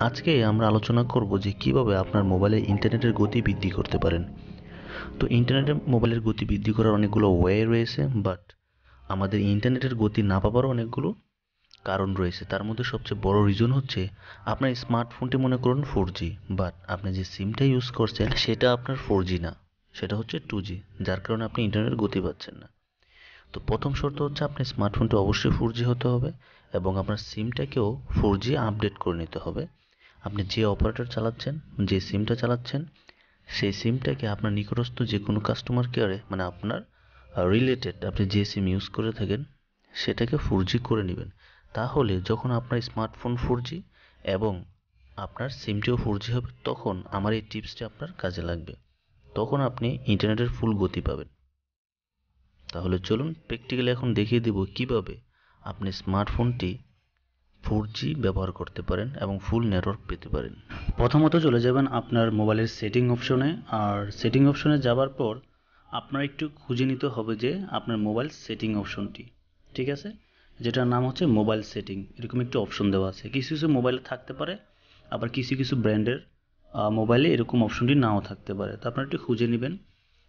আজকে আমরা আলোচনা করব যে কিভাবে আপনার মোবাইলে ইন্টারনেটের গতি বৃদ্ধি করতে পারেন। তো ইন্টারনেটে মোবাইলের গতি বৃদ্ধি করার অনেকগুলো ওয়ে রয়েছে, বাট আমাদের ইন্টারনেটের গতি না পাবারও অনেকগুলো কারণ রয়েছে। তার মধ্যে সবচেয়ে বড় রিজন হচ্ছে আপনার স্মার্টফোনটি মনে করুন 4G, বাট আপনি যে সিমটা ইউজ করছেন সেটা আপনার 4G না, সেটা হচ্ছে 2G, যার কারণে আপনি ইন্টারনেটের গতি পাচ্ছেন না। তো প্রথম শর্ত হচ্ছে আপনার স্মার্টফোনটা অবশ্যই 4G হতে হবে এবং আপনার সিমটাকেও 4G আপডেট করে নিতে হবে। আপনি যে অপারেটর চালাচ্ছেন, যে সিমটা চালাচ্ছেন, সেই সিমটাকে আপনার নিকটস্থ যে কোনো কাস্টমার কেয়ারে, মানে আপনার রিলেটেড আপনি যে সিম ইউজ করে থাকেন সেটাকে 4G করে নেবেন। তাহলে যখন আপনার স্মার্টফোন 4G এবং আপনার সিমটিও 4G হবে, তখন আমার এই টিপসটি আপনার কাজে লাগবে। তখন আপনি ইন্টারনেটের ফুল গতি পাবেন। তাহলে চলুন প্র্যাকটিক্যালি এখন দেখিয়ে দেব কিভাবে আপনি স্মার্টফোনটি 4G ব্যবহার করতে পারেন এবং ফুল নেটওয়ার্ক পেতে পারেন। প্রথমত চলে যাবেন আপনার মোবাইলের সেটিং অপশনে, আর সেটিং অপশনে যাওয়ার পর আপনার একটু খুঁজে নিতে হবে যে আপনার মোবাইল সেটিং অপশনটি, ঠিক আছে, যেটার নাম হচ্ছে মোবাইল সেটিং। এরকম একটি অপশন দেওয়া আছে, কিছু কিছু মোবাইলে থাকতে পারে, আবার কিছু কিছু ব্র্যান্ডের মোবাইলে এরকম অপশনটি নাও থাকতে পারে। তো আপনারা একটু খুঁজে নেবেন।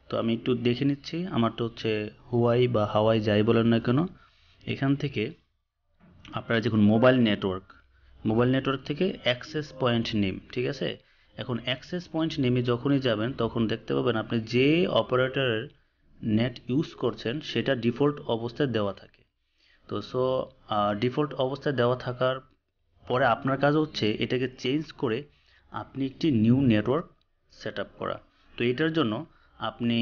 তো আমি একটু দেখে নিচ্ছি, আমারটা হচ্ছে হুয়াই বা হাওয়াই যাই বলেন না কেন। এখান থেকে আপনারা দেখুন মোবাইল নেটওয়ার্ক থেকে অ্যাক্সেস পয়েন্ট নেম, ঠিক আছে। এখন অ্যাক্সেস পয়েন্ট নেমে যখনই যাবেন তখন দেখতে পাবেন আপনি যে অপারেটরের নেট ইউজ করছেন সেটা ডিফল্ট অবস্থায় দেওয়া থাকে। তো ডিফল্ট অবস্থায় দেওয়া থাকার পরে আপনার কাজ হচ্ছে এটাকে চেঞ্জ করে আপনি একটি নিউ নেটওয়ার্ক সেট আপ করা। তো এটার জন্য আপনি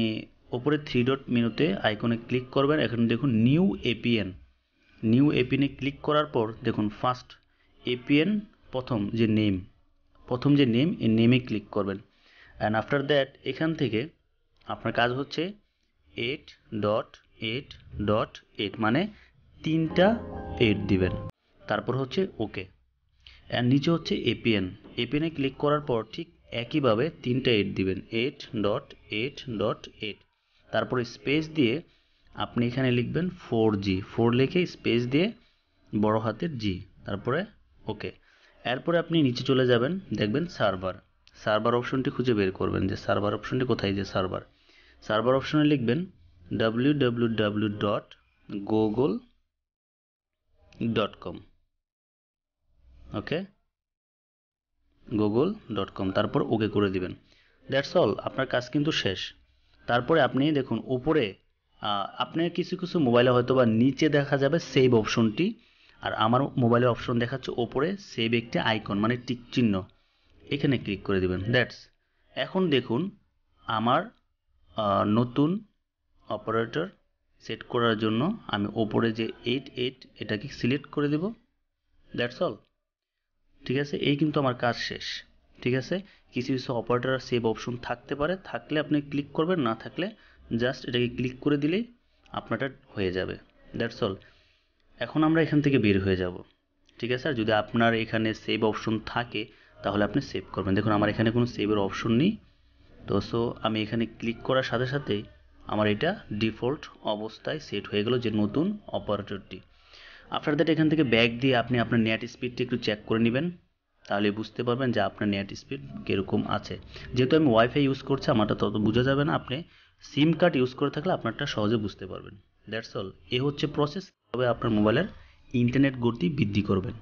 ওপরে থ্রি ডট মেনুতে আইকনে ক্লিক করবেন। এখানে দেখুন নিউ এপিএনে ক্লিক করার পর দেখুন ফার্স্ট এপিএন, প্রথম যে নেম এই নেমে ক্লিক করবেন। অ্যান্ড আফটার দ্যাট এখান থেকে আপনার কাজ হচ্ছে 8.8.8 মানে 3টা 8 দিবেন, তারপর হচ্ছে ওকে। অ্যান্ড নিচে হচ্ছে এপিএনে ক্লিক করার পর ঠিক একইভাবে 3টা 8 দিবেন, 8.8.8, তারপরে স্পেস দিয়ে আপনি এখানে লিখবেন 4 লিখে স্পেস দিয়ে বড় হাতের জি, তারপরে ওকে। এরপরে আপনি নিচে চলে যাবেন, দেখবেন সার্ভার অপশনটি খুঁজে বের করবেন যে সার্ভার অপশনটি কোথায়। যে সার্ভার অপশনে লিখবেন www.google.com, ওকে, google.com, তারপর ওকে করে দিবেন। দ্যাটস অল, আপনার কাজ কিন্তু শেষ। তারপরে আপনি দেখুন উপরে আপনার কিছু কিছু মোবাইলে হয়তো বা নিচে দেখা যাবে সেভ অপশনটি, আর আমার মোবাইলের অপশন দেখাচ্ছে ওপরে সেভ একটি আইকন মানে টিক চিহ্ন, এখানে ক্লিক করে দিবেন। দ্যাটস, এখন দেখুন আমার নতুন অপারেটর সেট করার জন্য আমি ওপরে যে 8 এটাকে সিলেক্ট করে দেব। দ্যাটস অল, ঠিক আছে, এই কিন্তু আমার কাজ শেষ। ঠিক আছে, কিছু কিছু অপারেটর সেভ অপশন থাকতে পারে, থাকলে আপনি ক্লিক করবেন, না থাকলে জাস্ট এটাকে ক্লিক করে দিলেই আপনারটা হয়ে যাবে। That's all. এখন আমরা এখান থেকে বের হয়ে যাব, ঠিক আছে। আর যদি আপনার এখানে সেভ অপশন থাকে তাহলে আপনি সেভ করবেন। দেখুন আমার এখানে কোনো সেভের অপশন নেই, তো আমি এখানে ক্লিক করার সাথে সাথেই আমার এটা ডিফল্ট অবস্থায় সেট হয়ে গেল যে নতুন অপারেটরটি। আফটার দ্যাট এখান থেকে ব্যাক দিয়ে আপনি আপনার নেট স্পিডটি একটু চেক করে নেবেন, তাহলে বুঝতে পারবেন যে আপনার নেট স্পিড কীরকম আছে। যেহেতু আমি ওয়াইফাই ইউজ করছি আমারটা তত বোঝা যাবে না, আপনি সিম কার্ড ইউজ করে থাকলে আপনারটা সহজে বুঝতে পারবেন। দ্যাটস অল, এ হচ্ছে প্রসেস, তবে আপনার মোবাইলের ইন্টারনেট গতি বৃদ্ধি করবেন।